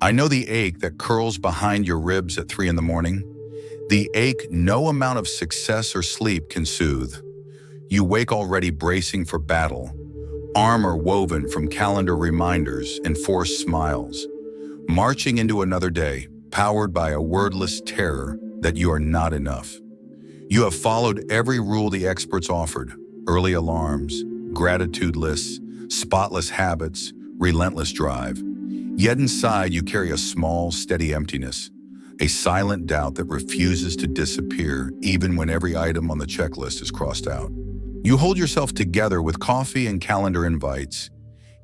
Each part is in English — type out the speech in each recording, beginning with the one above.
I know the ache that curls behind your ribs at 3 in the morning. The ache no amount of success or sleep can soothe. You wake already bracing for battle, armor woven from calendar reminders and forced smiles, marching into another day, powered by a wordless terror that you are not enough. You have followed every rule the experts offered: early alarms, gratitude lists, spotless habits, relentless drive. Yet inside you carry a small, steady emptiness, a silent doubt that refuses to disappear even when every item on the checklist is crossed out. You hold yourself together with coffee and calendar invites,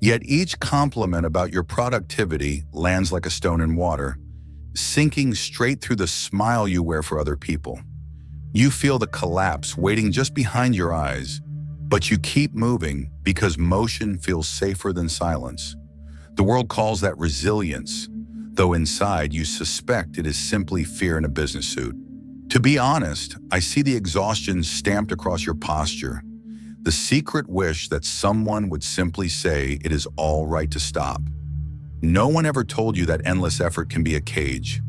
yet each compliment about your productivity lands like a stone in water, sinking straight through the smile you wear for other people. You feel the collapse waiting just behind your eyes, but you keep moving because motion feels safer than silence. The world calls that resilience, though inside you suspect it is simply fear in a business suit. To be honest, I see the exhaustion stamped across your posture, the secret wish that someone would simply say it is all right to stop. No one ever told you that endless effort can be a cage.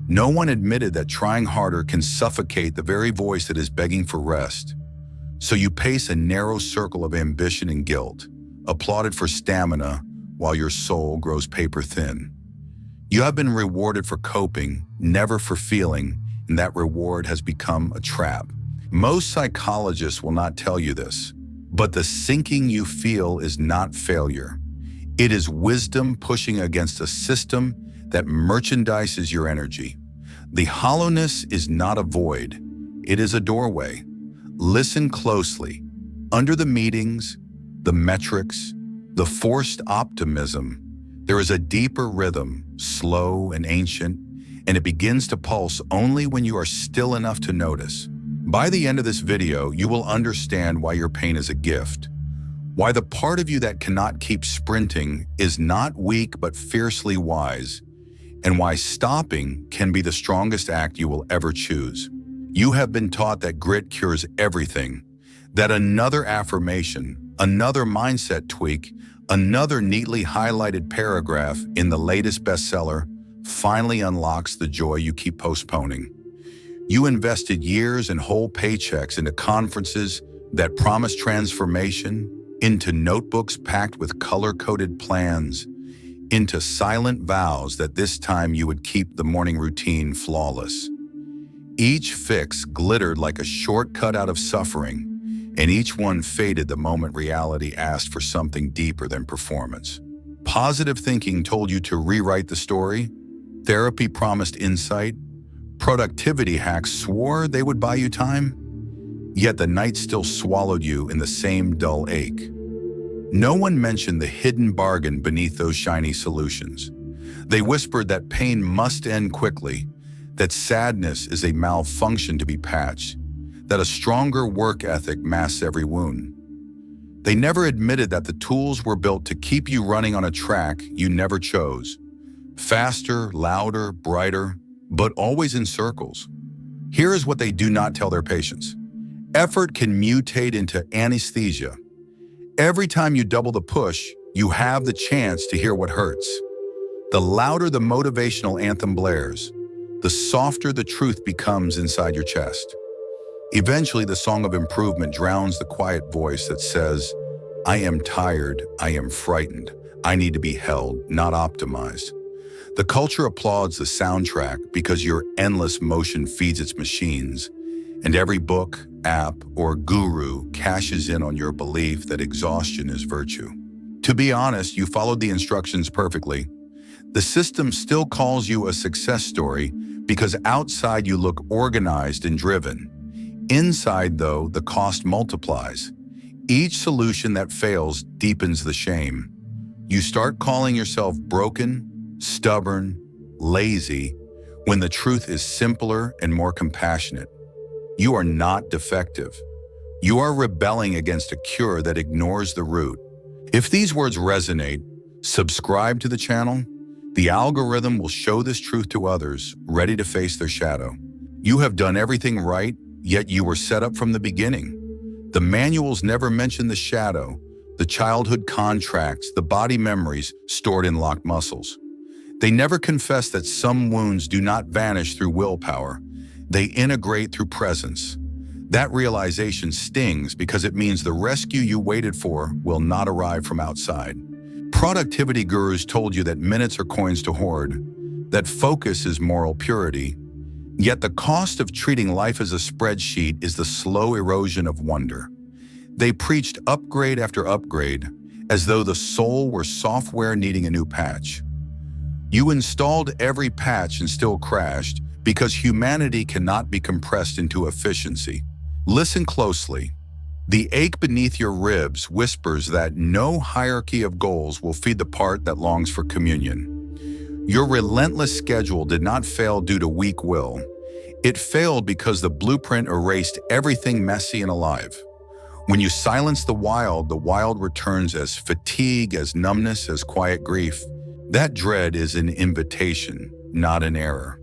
No one admitted that trying harder can suffocate the very voice that is begging for rest. So you pace a narrow circle of ambition and guilt, applauded for stamina while your soul grows paper thin. You have been rewarded for coping, never for feeling, and that reward has become a trap. Most psychologists will not tell you this, but the sinking you feel is not failure. It is wisdom pushing against a system that merchandises your energy. The hollowness is not a void, it is a doorway. Listen closely. Under the meetings, the metrics, the forced optimism, there is a deeper rhythm, slow and ancient, and it begins to pulse only when you are still enough to notice. By the end of this video, you will understand why your pain is a gift, why the part of you that cannot keep sprinting is not weak but fiercely wise, and why stopping can be the strongest act you will ever choose. You have been taught that grit cures everything, that another affirmation, another mindset tweak, another neatly highlighted paragraph in the latest bestseller finally unlocks the joy you keep postponing. You invested years and whole paychecks into conferences that promise transformation, into notebooks packed with color-coded plans, into silent vows that this time you would keep the morning routine flawless. Each fix glittered like a shortcut out of suffering, and each one faded the moment reality asked for something deeper than performance. Positive thinking told you to rewrite the story, therapy promised insight, productivity hacks swore they would buy you time, yet the night still swallowed you in the same dull ache. No one mentioned the hidden bargain beneath those shiny solutions. They whispered that pain must end quickly, that sadness is a malfunction to be patched, that a stronger work ethic masks every wound. They never admitted that the tools were built to keep you running on a track you never chose. Faster, louder, brighter, but always in circles. Here is what they do not tell their patients. Effort can mutate into anesthesia. Every time you double the push, you have the chance to hear what hurts. The louder the motivational anthem blares, the softer the truth becomes inside your chest. Eventually, the song of improvement drowns the quiet voice that says, I am tired, I am frightened, I need to be held, not optimized. The culture applauds the soundtrack because your endless motion feeds its machines, and every book, app, or guru cashes in on your belief that exhaustion is virtue. To be honest, you followed the instructions perfectly. The system still calls you a success story because outside you look organized and driven. Inside, though, the cost multiplies. Each solution that fails deepens the shame. You start calling yourself broken, stubborn, lazy, when the truth is simpler and more compassionate. You are not defective. You are rebelling against a cure that ignores the root. If these words resonate, subscribe to the channel. The algorithm will show this truth to others, ready to face their shadow. You have done everything right, yet you were set up from the beginning. The manuals never mention the shadow, the childhood contracts, the body memories stored in locked muscles. They never confess that some wounds do not vanish through willpower. They integrate through presence. That realization stings because it means the rescue you waited for will not arrive from outside. Productivity gurus told you that minutes are coins to hoard, that focus is moral purity. Yet the cost of treating life as a spreadsheet is the slow erosion of wonder. They preached upgrade after upgrade, as though the soul were software needing a new patch. You installed every patch and still crashed because humanity cannot be compressed into efficiency. Listen closely. The ache beneath your ribs whispers that no hierarchy of goals will feed the part that longs for communion. Your relentless schedule did not fail due to weak will. It failed because the blueprint erased everything messy and alive. When you silence the wild returns as fatigue, as numbness, as quiet grief. That dread is an invitation, not an error.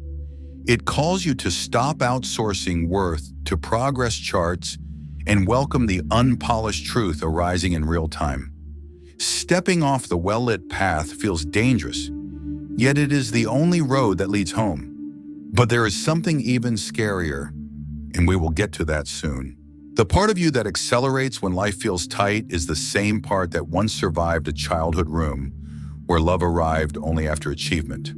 It calls you to stop outsourcing worth to progress charts and welcome the unpolished truth arising in real time. Stepping off the well-lit path feels dangerous, yet it is the only road that leads home. But there is something even scarier, and we will get to that soon. The part of you that accelerates when life feels tight is the same part that once survived a childhood room where love arrived only after achievement.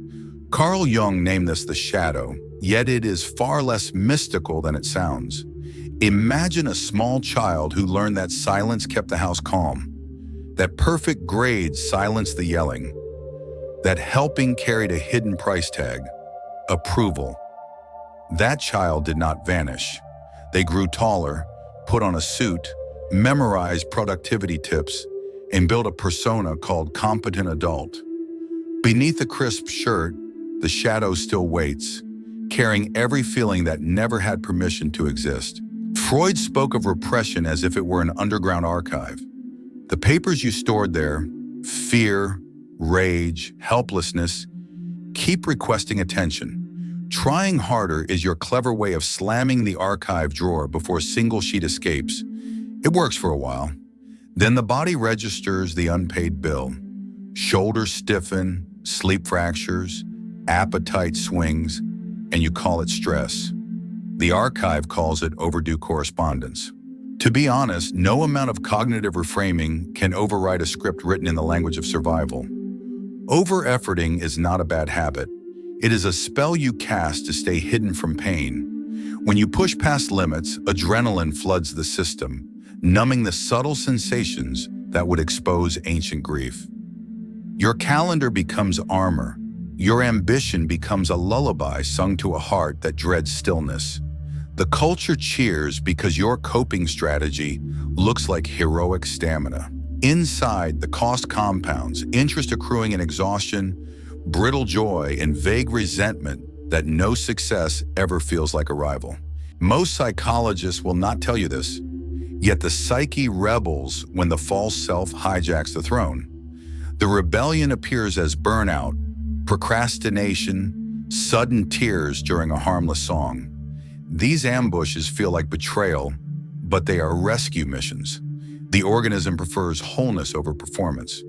Carl Jung named this the shadow, yet it is far less mystical than it sounds. Imagine a small child who learned that silence kept the house calm, that perfect grades silenced the yelling, that helping carried a hidden price tag, approval. That child did not vanish. They grew taller, put on a suit, memorized productivity tips, and built a persona called competent adult. Beneath the crisp shirt, the shadow still waits, carrying every feeling that never had permission to exist. Freud spoke of repression as if it were an underground archive. The papers you stored there, fear, rage, helplessness, keep requesting attention. Trying harder is your clever way of slamming the archive drawer before a single sheet escapes. It works for a while. Then the body registers the unpaid bill. Shoulders stiffen, sleep fractures, appetite swings, and you call it stress. The archive calls it overdue correspondence. To be honest, no amount of cognitive reframing can override a script written in the language of survival. Over-efforting is not a bad habit. It is a spell you cast to stay hidden from pain. When you push past limits, adrenaline floods the system, numbing the subtle sensations that would expose ancient grief. Your calendar becomes armor. Your ambition becomes a lullaby sung to a heart that dreads stillness. The culture cheers because your coping strategy looks like heroic stamina. Inside, the cost compounds, interest accruing in exhaustion, brittle joy, and vague resentment that no success ever feels like a rival. Most psychologists will not tell you this, yet the psyche rebels when the false self hijacks the throne. The rebellion appears as burnout, procrastination, sudden tears during a harmless song. These ambushes feel like betrayal, but they are rescue missions. The organism prefers wholeness over performance.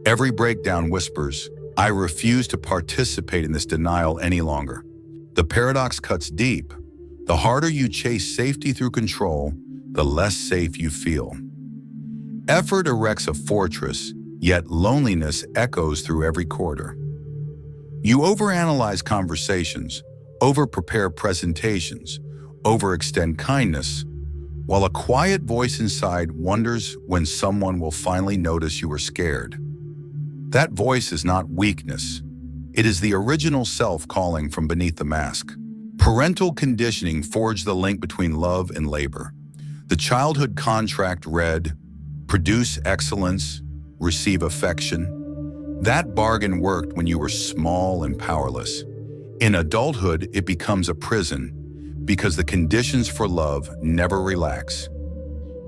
Every breakdown whispers, I refuse to participate in this denial any longer. The paradox cuts deep. The harder you chase safety through control, the less safe you feel. Effort erects a fortress, yet loneliness echoes through every corridor. You overanalyze conversations, over-prepare presentations, overextend kindness, while a quiet voice inside wonders when someone will finally notice you are scared. That voice is not weakness. It is the original self calling from beneath the mask. Parental conditioning forged the link between love and labor. The childhood contract read, produce excellence, receive affection. That bargain worked when you were small and powerless. In adulthood, it becomes a prison because the conditions for love never relax.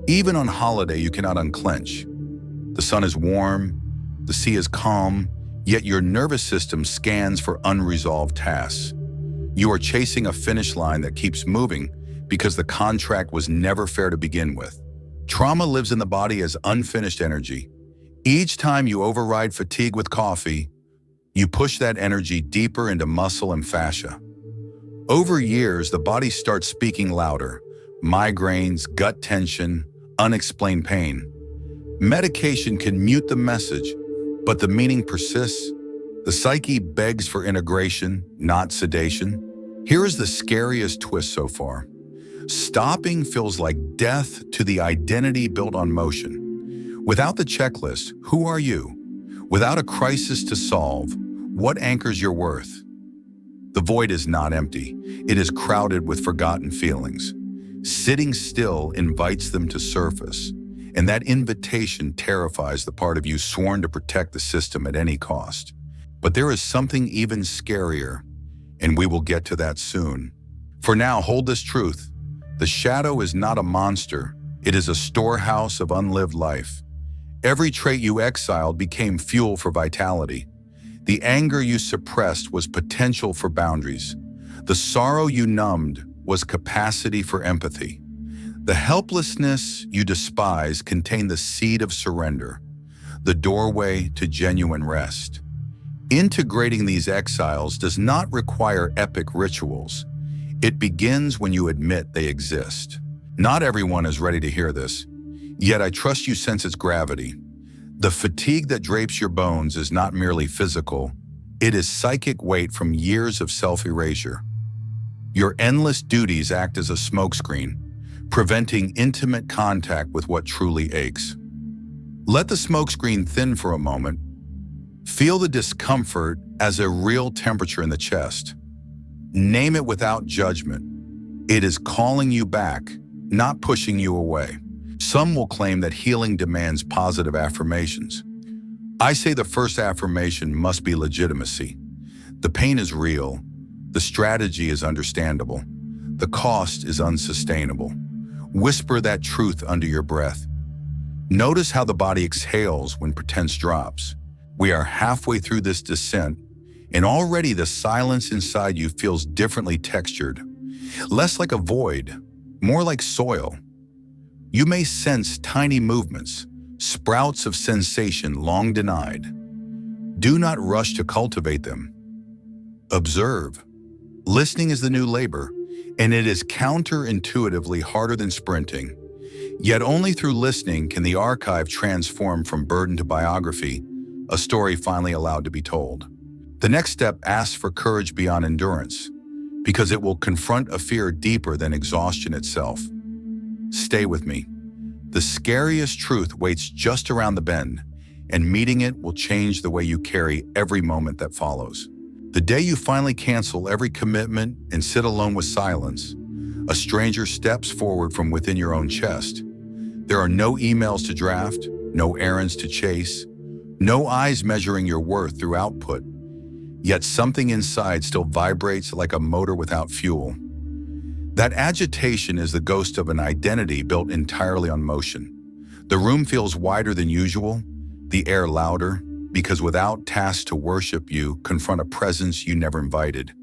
Even on holiday, you cannot unclench. The sun is warm, the sea is calm, yet your nervous system scans for unresolved tasks. You are chasing a finish line that keeps moving because the contract was never fair to begin with. Trauma lives in the body as unfinished energy. Each time you override fatigue with coffee, You push that energy deeper into muscle and fascia. Over years, the body starts speaking louder. Migraines, gut tension, unexplained pain. Medication can mute the message, but the meaning persists. The psyche begs for integration, not sedation. Here is the scariest twist so far. Stopping feels like death to the identity built on motion. Without the checklist, who are you? Without a crisis to solve, what anchors your worth? The void is not empty. It is crowded with forgotten feelings. Sitting still invites them to surface, and that invitation terrifies the part of you sworn to protect the system at any cost. But there is something even scarier, and we will get to that soon. For now, hold this truth. The shadow is not a monster. It is a storehouse of unlived life. Every trait you exiled became fuel for vitality. The anger you suppressed was potential for boundaries. The sorrow you numbed was capacity for empathy. The helplessness you despise contained the seed of surrender, the doorway to genuine rest. Integrating these exiles does not require epic rituals. It begins when you admit they exist. Not everyone is ready to hear this, yet I trust you sense its gravity. The fatigue that drapes your bones is not merely physical, it is psychic weight from years of self-erasure. Your endless duties act as a smokescreen, preventing intimate contact with what truly aches. Let the smokescreen thin for a moment. Feel the discomfort as a real temperature in the chest. Name it without judgment. It is calling you back, not pushing you away. Some will claim that healing demands positive affirmations. I say the first affirmation must be legitimacy. The pain is real. The strategy is understandable. The cost is unsustainable. Whisper that truth under your breath. Notice how the body exhales when pretense drops. We are halfway through this descent, and already the silence inside you feels differently textured. Less like a void, more like soil. You may sense tiny movements, sprouts of sensation long denied. Do not rush to cultivate them. Observe. Listening is the new labor, and it is counterintuitively harder than sprinting. Yet only through listening can the archive transform from burden to biography, a story finally allowed to be told. The next step asks for courage beyond endurance, because it will confront a fear deeper than exhaustion itself. Stay with me. The scariest truth waits just around the bend, and meeting it will change the way you carry every moment that follows. The day you finally cancel every commitment and sit alone with silence, a stranger steps forward from within your own chest. There are no emails to draft, no errands to chase, no eyes measuring your worth through output. Yet something inside still vibrates like a motor without fuel. That agitation is the ghost of an identity built entirely on motion. The room feels wider than usual, the air louder, because without tasks to worship you, confront a presence you never invited.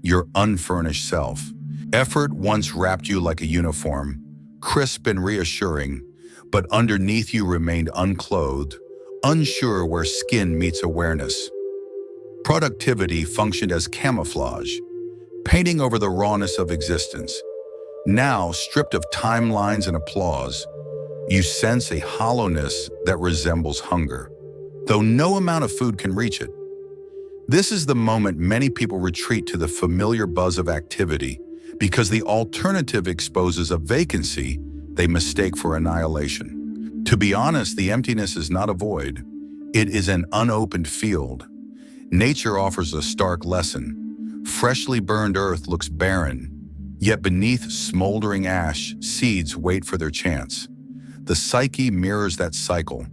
Your unfurnished self. Effort once wrapped you like a uniform, crisp and reassuring, but underneath you remained unclothed, unsure where skin meets awareness. Productivity functioned as camouflage, painting over the rawness of existence. Now, stripped of timelines and applause, you sense a hollowness that resembles hunger, though no amount of food can reach it. This is the moment many people retreat to the familiar buzz of activity, because the alternative exposes a vacancy they mistake for annihilation. To be honest, the emptiness is not a void. It is an unopened field. Nature offers a stark lesson. Freshly burned earth looks barren, yet beneath smoldering ash, seeds wait for their chance. The psyche mirrors that cycle.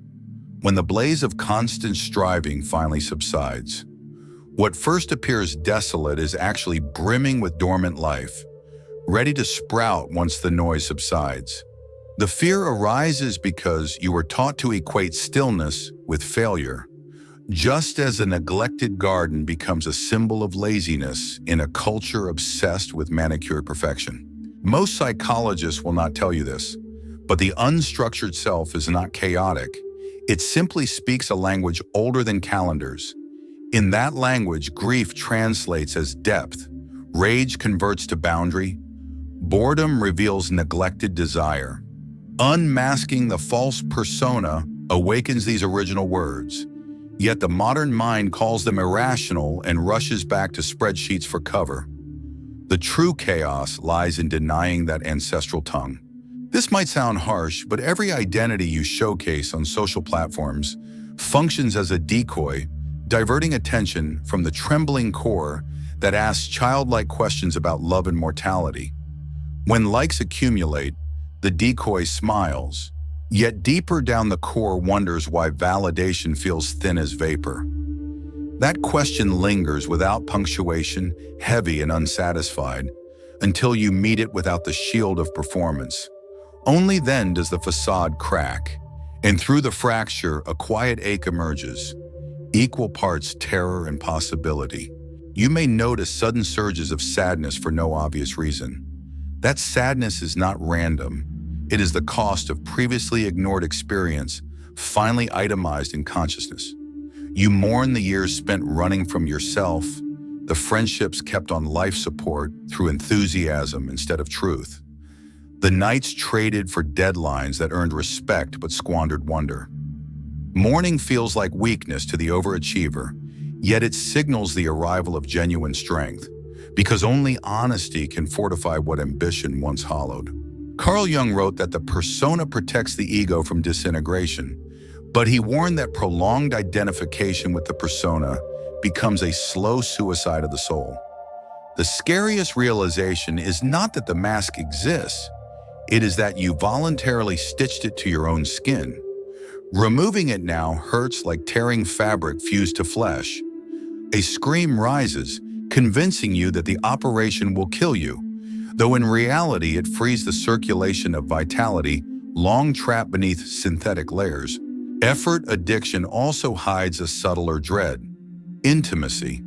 When the blaze of constant striving finally subsides, what first appears desolate is actually brimming with dormant life, ready to sprout once the noise subsides. The fear arises because you were taught to equate stillness with failure, just as a neglected garden becomes a symbol of laziness in a culture obsessed with manicured perfection. Most psychologists will not tell you this, but the unstructured self is not chaotic. It simply speaks a language older than calendars. In that language, grief translates as depth, rage converts to boundary, boredom reveals neglected desire. Unmasking the false persona awakens these original words, yet the modern mind calls them irrational and rushes back to spreadsheets for cover. The true chaos lies in denying that ancestral tongue. This might sound harsh, but every identity you showcase on social platforms functions as a decoy, diverting attention from the trembling core that asks childlike questions about love and mortality. When likes accumulate, the decoy smiles, yet deeper down the core wonders why validation feels thin as vapor. That question lingers without punctuation, heavy and unsatisfied, until you meet it without the shield of performance. Only then does the facade crack, and through the fracture, a quiet ache emerges, equal parts terror and possibility. You may notice sudden surges of sadness for no obvious reason. That sadness is not random. It is the cost of previously ignored experience, finally itemized in consciousness. You mourn the years spent running from yourself, the friendships kept on life support through enthusiasm instead of truth, the nights traded for deadlines that earned respect but squandered wonder. Mourning feels like weakness to the overachiever, yet it signals the arrival of genuine strength, because only honesty can fortify what ambition once hollowed. Carl Jung wrote that the persona protects the ego from disintegration, but he warned that prolonged identification with the persona becomes a slow suicide of the soul. The scariest realization is not that the mask exists, it is that you voluntarily stitched it to your own skin. Removing it now hurts like tearing fabric fused to flesh. A scream rises, convincing you that the operation will kill you, though in reality it frees the circulation of vitality long trapped beneath synthetic layers. Effort addiction also hides a subtler dread: intimacy.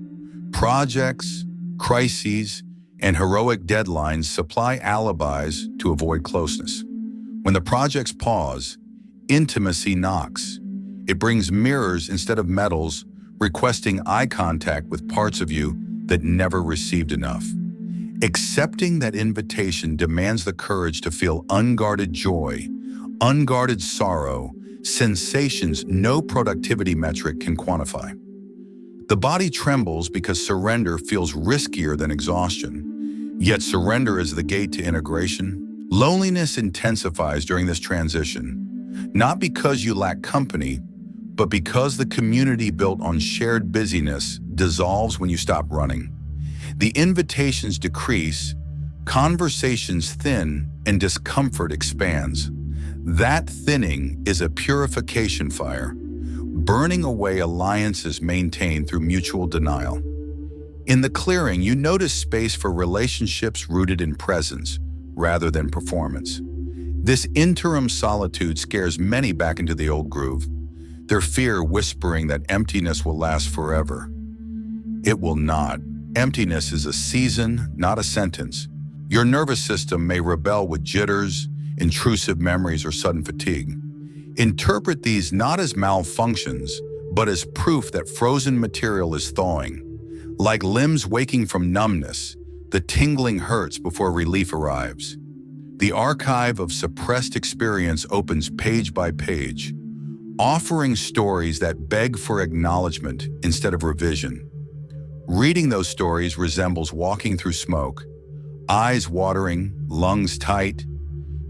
Projects, crises, and heroic deadlines supply alibis to avoid closeness. When the projects pause, intimacy knocks. It brings mirrors instead of medals, requesting eye contact with parts of you that never received enough. Accepting that invitation demands the courage to feel unguarded joy, unguarded sorrow, sensations no productivity metric can quantify. The body trembles because surrender feels riskier than exhaustion, yet surrender is the gate to integration. Loneliness intensifies during this transition, not because you lack company, but because the community built on shared busyness dissolves when you stop running. The invitations decrease, conversations thin, and discomfort expands. That thinning is a purification fire, burning away alliances maintained through mutual denial. In the clearing, you notice space for relationships rooted in presence rather than performance. This interim solitude scares many back into the old groove, their fear whispering that emptiness will last forever. It will not. Emptiness is a season, not a sentence. Your nervous system may rebel with jitters, intrusive memories, or sudden fatigue. Interpret these not as malfunctions, but as proof that frozen material is thawing. Like limbs waking from numbness, the tingling hurts before relief arrives. The archive of suppressed experience opens page by page, offering stories that beg for acknowledgement instead of revision. Reading those stories resembles walking through smoke, eyes watering, lungs tight,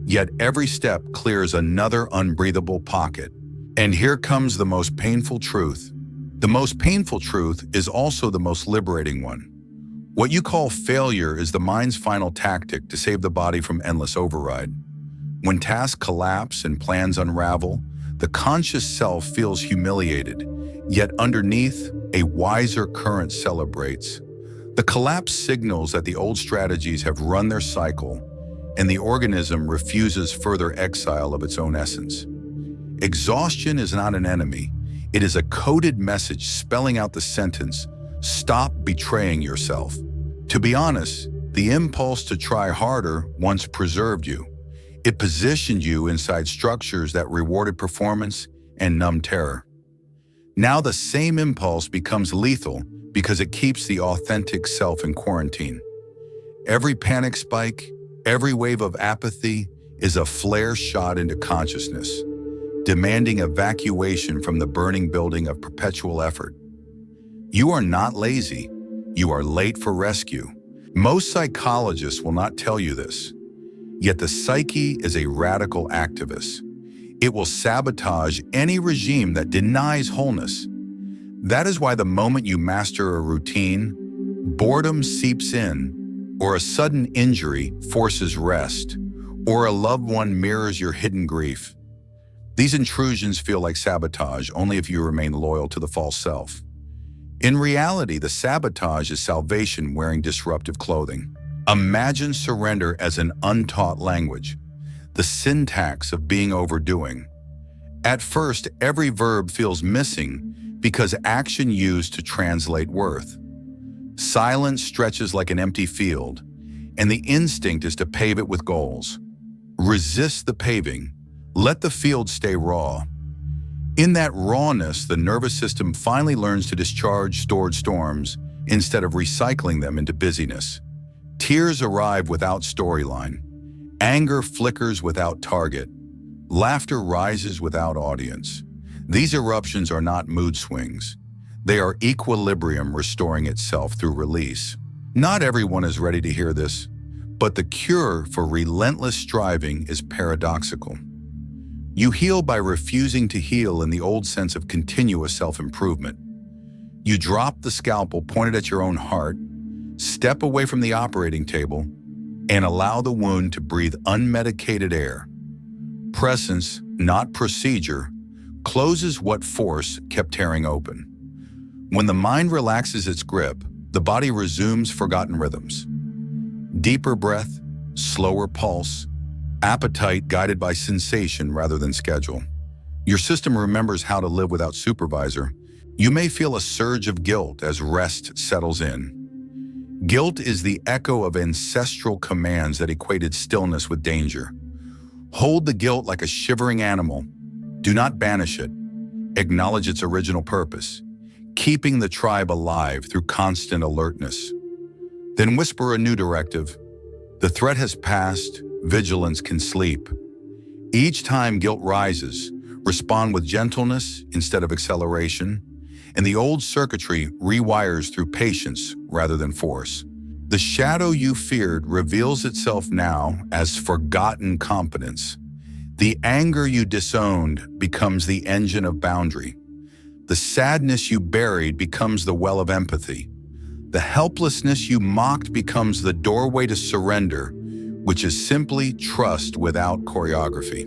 yet every step clears another unbreathable pocket. And here comes the most painful truth. The most painful truth is also the most liberating one. What you call failure is the mind's final tactic to save the body from endless override. When tasks collapse and plans unravel, the conscious self feels humiliated, yet underneath, a wiser current celebrates. The collapse signals that the old strategies have run their cycle, and the organism refuses further exile of its own essence. Exhaustion is not an enemy. It is a coded message spelling out the sentence, "Stop betraying yourself." To be honest, the impulse to try harder once preserved you. It positioned you inside structures that rewarded performance and numbed terror. Now the same impulse becomes lethal because it keeps the authentic self in quarantine. Every panic spike, every wave of apathy is a flare shot into consciousness, demanding evacuation from the burning building of perpetual effort. You are not lazy. You are late for rescue. Most psychologists will not tell you this. Yet the psyche is a radical activist. It will sabotage any regime that denies wholeness. That is why the moment you master a routine, boredom seeps in, or a sudden injury forces rest, or a loved one mirrors your hidden grief. These intrusions feel like sabotage only if you remain loyal to the false self. In reality, the sabotage is salvation wearing disruptive clothing. Imagine surrender as an untaught language, the syntax of being overdoing. At first, every verb feels missing because action used to translate worth. Silence stretches like an empty field, and the instinct is to pave it with goals. Resist the paving. Let the field stay raw. In that rawness, the nervous system finally learns to discharge stored storms instead of recycling them into busyness. Tears arrive without storyline. Anger flickers without target. Laughter rises without audience. These eruptions are not mood swings. They are equilibrium restoring itself through release. Not everyone is ready to hear this, but the cure for relentless striving is paradoxical. You heal by refusing to heal in the old sense of continuous self-improvement. You drop the scalpel pointed at your own heart, step away from the operating table, and allow the wound to breathe unmedicated air. Presence, not procedure, closes what force kept tearing open. When the mind relaxes its grip, the body resumes forgotten rhythms. Deeper breath, slower pulse, appetite guided by sensation rather than schedule. Your system remembers how to live without supervisor. You may feel a surge of guilt as rest settles in. Guilt is the echo of ancestral commands that equated stillness with danger. Hold the guilt like a shivering animal. Do not banish it. Acknowledge its original purpose, keeping the tribe alive through constant alertness. Then whisper a new directive. The threat has passed. Vigilance can sleep. Each time guilt rises, respond with gentleness instead of acceleration, and the old circuitry rewires through patience rather than force. The shadow you feared reveals itself now as forgotten competence. The anger you disowned becomes the engine of boundary. The sadness you buried becomes the well of empathy. The helplessness you mocked becomes the doorway to surrender, which is simply trust without choreography.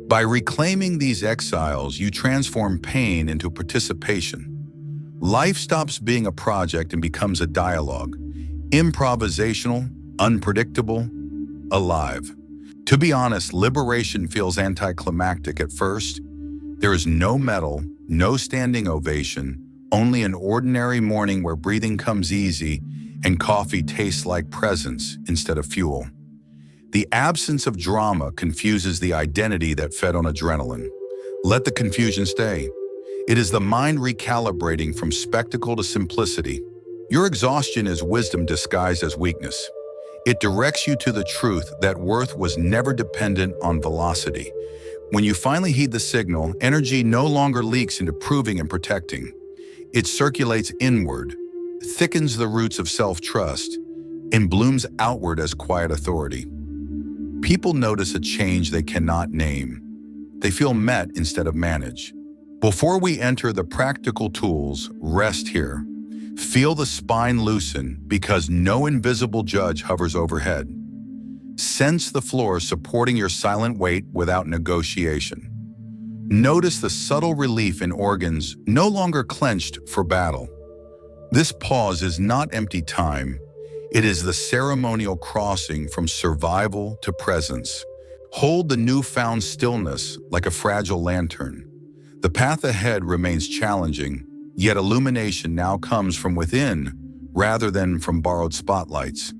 By reclaiming these exiles, you transform pain into participation. Life stops being a project and becomes a dialogue, improvisational, unpredictable, alive. To be honest, liberation feels anticlimactic at first. There is no medal, no standing ovation, only an ordinary morning where breathing comes easy and coffee tastes like presence instead of fuel. The absence of drama confuses the identity that fed on adrenaline. Let the confusion stay. It is the mind recalibrating from spectacle to simplicity. Your exhaustion is wisdom disguised as weakness. It directs you to the truth that worth was never dependent on velocity. When you finally heed the signal, energy no longer leaks into proving and protecting. It circulates inward, thickens the roots of self-trust, and blooms outward as quiet authority. People notice a change they cannot name. They feel met instead of managed. Before we enter the practical tools, rest here. Feel the spine loosen because no invisible judge hovers overhead. Sense the floor supporting your silent weight without negotiation. Notice the subtle relief in organs no longer clenched for battle. This pause is not empty time. It is the ceremonial crossing from survival to presence. Hold the newfound stillness like a fragile lantern. The path ahead remains challenging, yet illumination now comes from within rather than from borrowed spotlights.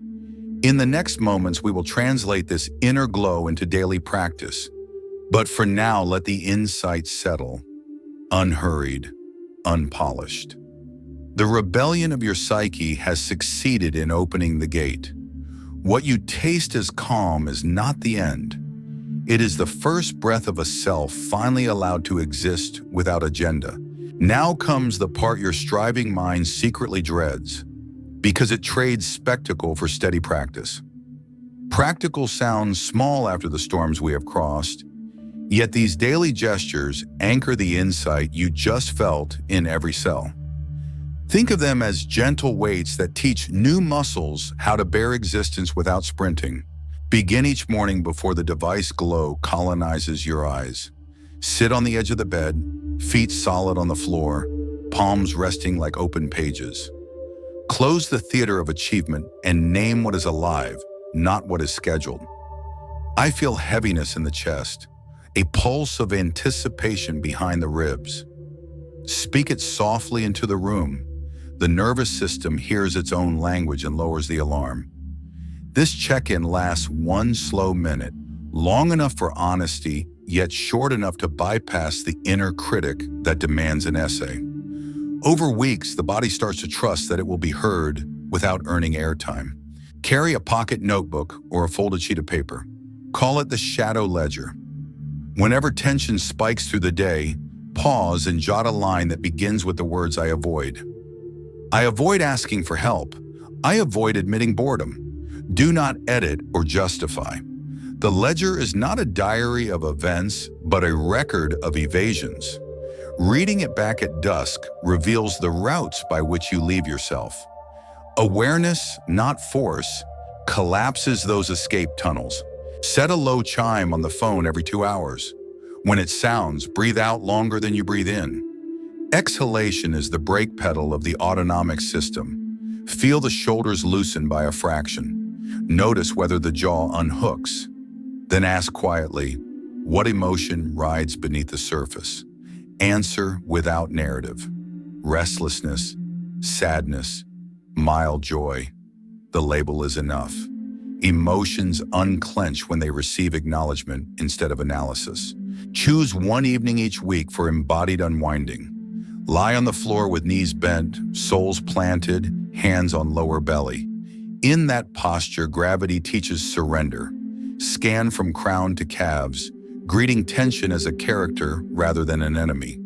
In the next moments, we will translate this inner glow into daily practice. But for now, let the insight settle, unhurried. unpolished. The rebellion of your psyche has succeeded in opening the gate. What you taste as calm is not the end. It is the first breath of a self finally allowed to exist without agenda. Now comes the part your striving mind secretly dreads, because it trades spectacle for steady practice. Practical sounds small after the storms we have crossed, yet these daily gestures anchor the insight you just felt in every cell. Think of them as gentle weights that teach new muscles how to bear existence without sprinting. Begin each morning before the device glow colonizes your eyes. Sit on the edge of the bed, feet solid on the floor, palms resting like open pages. Close the theater of achievement and name what is alive, not what is scheduled. I feel heaviness in the chest, a pulse of anticipation behind the ribs. Speak it softly into the room. The nervous system hears its own language and lowers the alarm. This check-in lasts 1 slow minute, long enough for honesty, yet short enough to bypass the inner critic that demands an essay. Over weeks, the body starts to trust that it will be heard without earning airtime. Carry a pocket notebook or a folded sheet of paper. Call it the shadow ledger. Whenever tension spikes through the day, pause and jot a line that begins with the words I avoid. I avoid asking for help. I avoid admitting boredom. Do not edit or justify. The ledger is not a diary of events, but a record of evasions. Reading it back at dusk reveals the routes by which you leave yourself. Awareness, not force, collapses those escape tunnels. Set a low chime on the phone every 2 hours. When it sounds, breathe out longer than you breathe in. Exhalation is the brake pedal of the autonomic system. Feel the shoulders loosen by a fraction. Notice whether the jaw unhooks. Then ask quietly, what emotion rides beneath the surface? Answer without narrative. Restlessness, sadness, mild joy. The label is enough. Emotions unclench when they receive acknowledgement instead of analysis. Choose one evening each week for embodied unwinding. Lie on the floor with knees bent, soles planted, hands on lower belly. In that posture, gravity teaches surrender. Scan from crown to calves, greeting tension as a character rather than an enemy.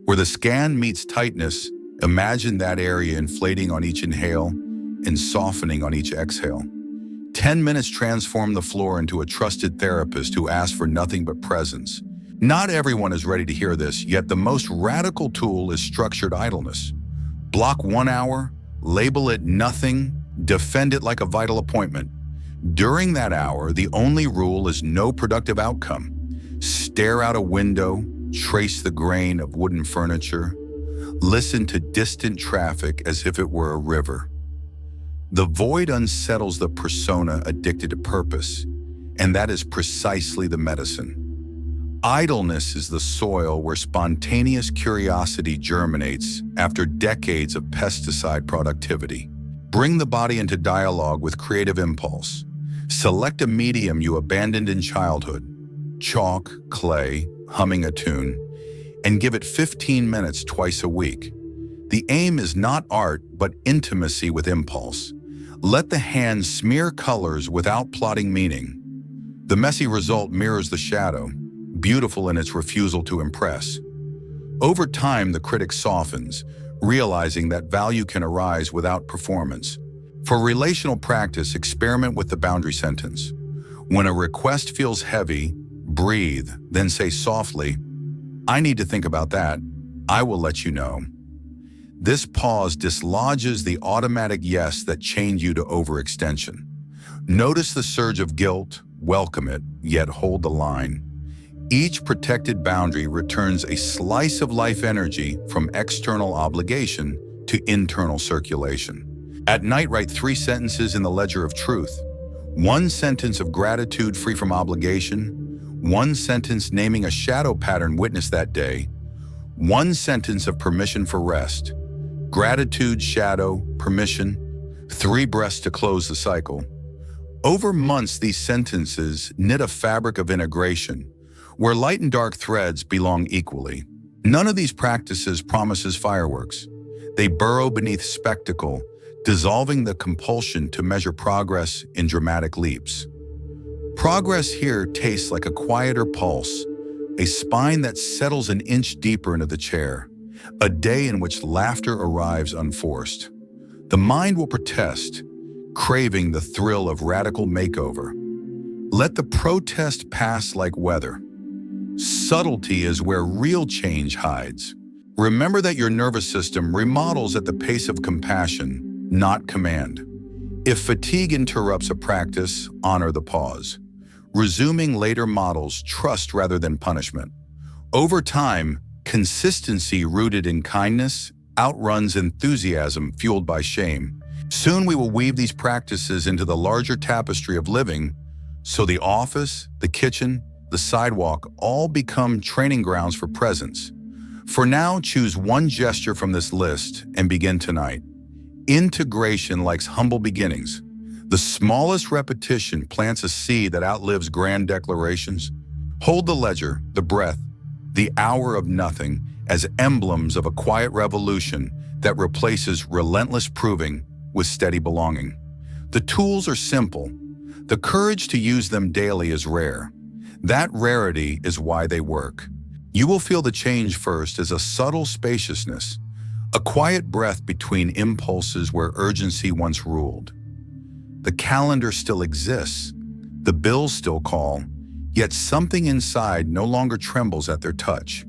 Where the scan meets tightness, imagine that area inflating on each inhale and softening on each exhale. 10 minutes transform the floor into a trusted therapist who asks for nothing but presence. Not everyone is ready to hear this, yet the most radical tool is structured idleness. Block 1 hour, label it nothing, defend it like a vital appointment. During that hour, the only rule is no productive outcome. Stare out a window, trace the grain of wooden furniture, listen to distant traffic as if it were a river. The void unsettles the persona addicted to purpose, and that is precisely the medicine. Idleness is the soil where spontaneous curiosity germinates after decades of pesticide productivity. Bring the body into dialogue with creative impulse. Select a medium you abandoned in childhood, chalk, clay, humming a tune, and give it 15 minutes twice a week. The aim is not art, but intimacy with impulse. Let the hand smear colors without plotting meaning. The messy result mirrors the shadow, beautiful in its refusal to impress. Over time, the critic softens, realizing that value can arise without performance. For relational practice, experiment with the boundary sentence. When a request feels heavy, breathe, then say softly, I need to think about that. I will let you know. This pause dislodges the automatic yes that chained you to overextension. Notice the surge of guilt, welcome it, yet hold the line. Each protected boundary returns a slice of life energy from external obligation to internal circulation. At night, write 3 sentences in the ledger of truth. 1 sentence of gratitude free from obligation, 1 sentence naming a shadow pattern witnessed that day, 1 sentence of permission for rest. Gratitude, shadow, permission, 3 breaths to close the cycle. Over months, these sentences knit a fabric of integration, where light and dark threads belong equally. None of these practices promises fireworks. They burrow beneath spectacle, dissolving the compulsion to measure progress in dramatic leaps. Progress here tastes like a quieter pulse, a spine that settles an inch deeper into the chair, a day in which laughter arrives unforced. The mind will protest, craving the thrill of radical makeover. Let the protest pass like weather. Subtlety is where real change hides. Remember that your nervous system remodels at the pace of compassion, not command. If fatigue interrupts a practice, honor the pause. Resuming later models trust rather than punishment. Over time, consistency rooted in kindness outruns enthusiasm fueled by shame. Soon we will weave these practices into the larger tapestry of living, so the office, the kitchen, the sidewalk all become training grounds for presence. For now, choose one gesture from this list and begin tonight. Integration likes humble beginnings. The smallest repetition plants a seed that outlives grand declarations. Hold the ledger, the breath, the hour of nothing as emblems of a quiet revolution that replaces relentless proving with steady belonging. The tools are simple. The courage to use them daily is rare. That rarity is why they work. You will feel the change first as a subtle spaciousness, a quiet breath between impulses where urgency once ruled. The calendar still exists, the bills still call, yet something inside no longer trembles at their touch.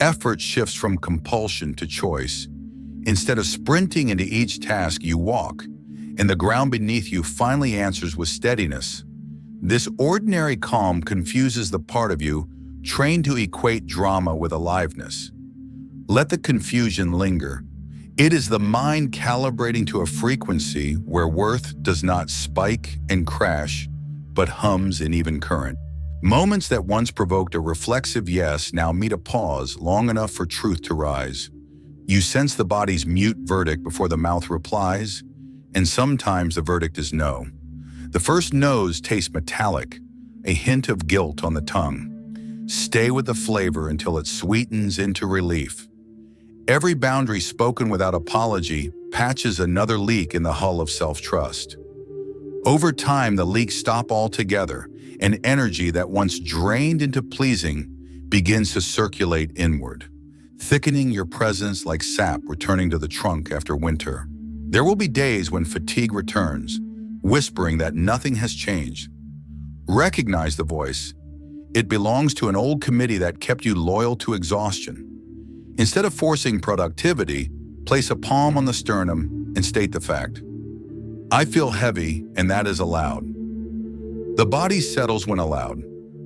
Effort shifts from compulsion to choice. Instead of sprinting into each task, you walk, and the ground beneath you finally answers with steadiness. This ordinary calm confuses the part of you trained to equate drama with aliveness. Let the confusion linger. It is the mind calibrating to a frequency where worth does not spike and crash, but hums in even current. Moments that once provoked a reflexive yes now meet a pause long enough for truth to rise. You sense the body's mute verdict before the mouth replies, and sometimes the verdict is no. The first no's taste metallic, a hint of guilt on the tongue. Stay with the flavor until it sweetens into relief. Every boundary spoken without apology patches another leak in the hull of self-trust. Over time, the leaks stop altogether, and energy that once drained into pleasing begins to circulate inward, thickening your presence like sap returning to the trunk after winter. There will be days when fatigue returns, whispering that nothing has changed. Recognize the voice. It belongs to an old committee that kept you loyal to exhaustion. Instead of forcing productivity, place a palm on the sternum and state the fact. I feel heavy, and that is allowed. The body settles when allowed.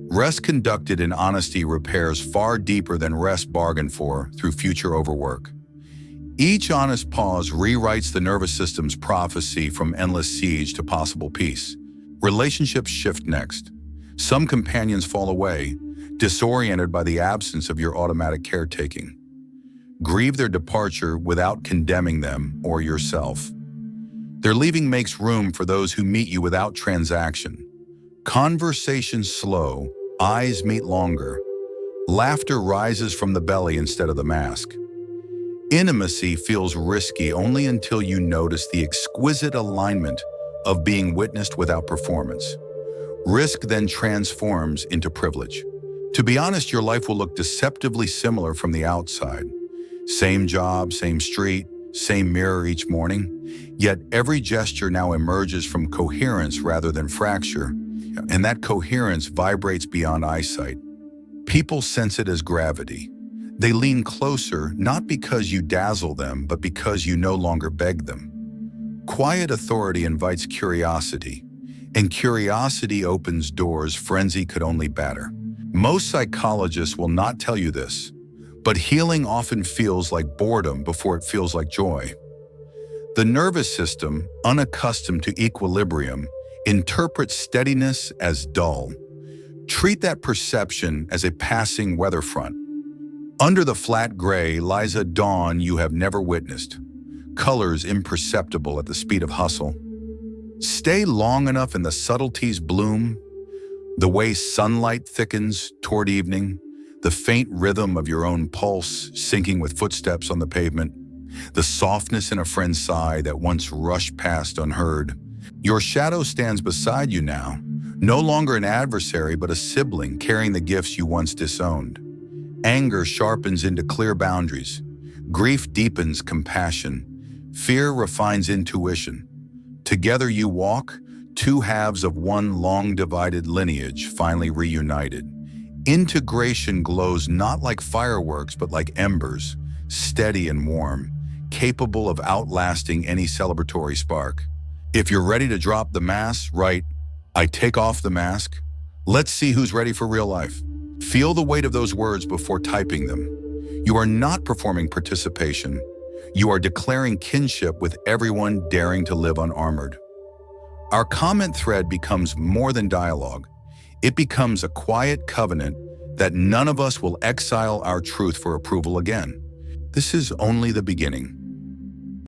Rest conducted in honesty repairs far deeper than rest bargained for through future overwork. Each honest pause rewrites the nervous system's prophecy from endless siege to possible peace. Relationships shift next. Some companions fall away, disoriented by the absence of your automatic caretaking. Grieve their departure without condemning them or yourself. Their leaving makes room for those who meet you without transaction. Conversation slow, eyes meet longer. Laughter rises from the belly instead of the mask. Intimacy feels risky only until you notice the exquisite alignment of being witnessed without performance. Risk then transforms into privilege. To be honest, your life will look deceptively similar from the outside. Same job, same street, same mirror each morning. Yet every gesture now emerges from coherence rather than fracture, and that coherence vibrates beyond eyesight. People sense it as gravity. They lean closer not because you dazzle them, but because you no longer beg them. Quiet authority invites curiosity, and curiosity opens doors frenzy could only batter. Most psychologists will not tell you this, but healing often feels like boredom before it feels like joy. The nervous system, unaccustomed to equilibrium, interprets steadiness as dull. Treat that perception as a passing weather front. Under the flat gray lies a dawn you have never witnessed, colors imperceptible at the speed of hustle. Stay long enough in the subtleties bloom, the way sunlight thickens toward evening, The faint rhythm of your own pulse syncing with footsteps on the pavement, the softness in a friend's sigh that once rushed past unheard. Your shadow stands beside you now, no longer an adversary but a sibling carrying the gifts you once disowned. Anger sharpens into clear boundaries. Grief deepens compassion. Fear refines intuition. Together you walk, two halves of one long-divided lineage finally reunited. Integration glows not like fireworks but like embers, steady and warm, capable of outlasting any celebratory spark. If you're ready to drop the mask, write, "I take off the mask." Let's see who's ready for real life. Feel the weight of those words before typing them. You are not performing participation. You are declaring kinship with everyone daring to live unarmored. Our comment thread becomes more than dialogue. It becomes a quiet covenant that none of us will exile our truth for approval again. This is only the beginning.